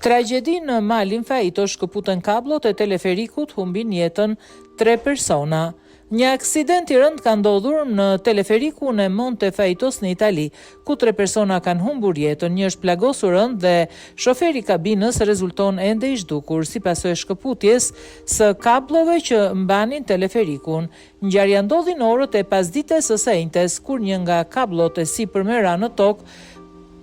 Tragjedi në malin Faito, shkëputën kablot e teleferikut, humbin jetën 3 persona. Një aksident i rënd ka ndodhur në teleferikun e Monte Faitos në Itali, ku 3 persona kanë humbur jetën, një është plagosur rënd dhe shoferi kabinës rezulton ende i zhdukur si pasojë e shkëputjes së kablove që mbanin teleferikun. Ngjarja ndodhi në orët e pasdites së sejntes, kur një nga kablot e sipërme ra në tokë,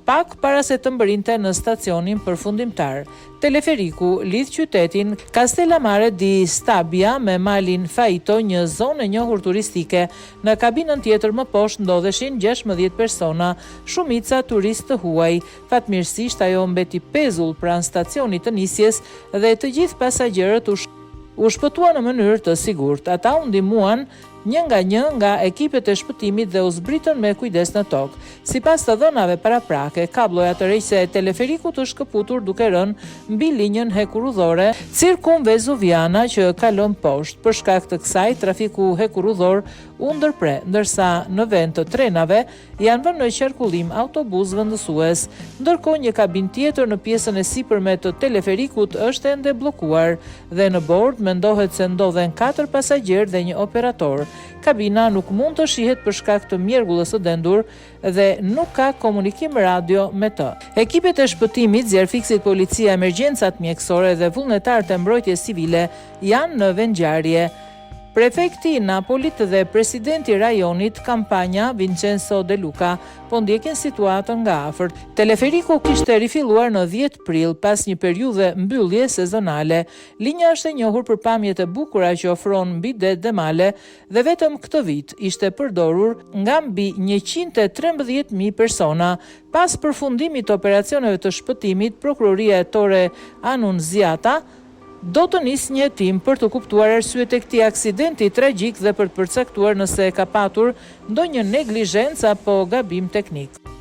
pak para se të mbërinte në stacionin përfundimtar. Teleferiku lidh qytetin Castellammare di Stabia me malin Faito, një zonë e njohur turistike. Në kabinën tjetër më poshtë ndodheshin 16 persona, shumica turistë të huaj. Fatmirësisht ajo mbeti pezull pranë stacionit të nisjes dhe të gjithë pasagjerët u shpëtuan në mënyrë të sigurt. Ata u ndihmuan një nga ekipet e shpëtimit dhe u zbritën me kujdes në tokë. Sipas të dhënave paraprake, kabloja të rejse e teleferikut është shkëputur duke rënë mbi linjën hekurudhore cirkumvezuviana që kalon poshtë. Për shkak të kësaj, trafiku hekurudhor u ndërpre, ndërsa në vend të trenave janë vënë në qarkullim autobus vendësues. Ndërkohë, një kabin tjetër në pjesën e sipërme të teleferikut është ende bllokuar dhe në bord mendohet se ndodhen 4 pasagjerë dhe një operator. Kabina nuk mund të shihet për shkak të mjergullës së dendur dhe nuk ka komunikim radio me të. Ekipet e shpëtimit, zjarfiksit, policia, emergjencat mjekësore dhe vullnetarët e mbrojtjes civile janë në vendngjarje. Prefekti i Napolit dhe presidenti i rajonit Campania, Vincenzo De Luca, po ndjekin situatën nga afërt. Teleferiku kishte rifilluar në 10 prill pas një periudhe mbyllje sezonale. Linja është e njohur për pamjet e bukura që ofron mbi det dhe male dhe vetëm këtë vit ishte përdorur nga mbi 113.000 persona. Pas përfundimit të operacioneve të shpëtimit, prokuroria e Torre Annunziata do të nisë një hetim për të kuptuar arsyet e këtij aksidenti tragjik dhe për të përcaktuar nëse ka patur ndonjë neglizhencë apo gabim teknik.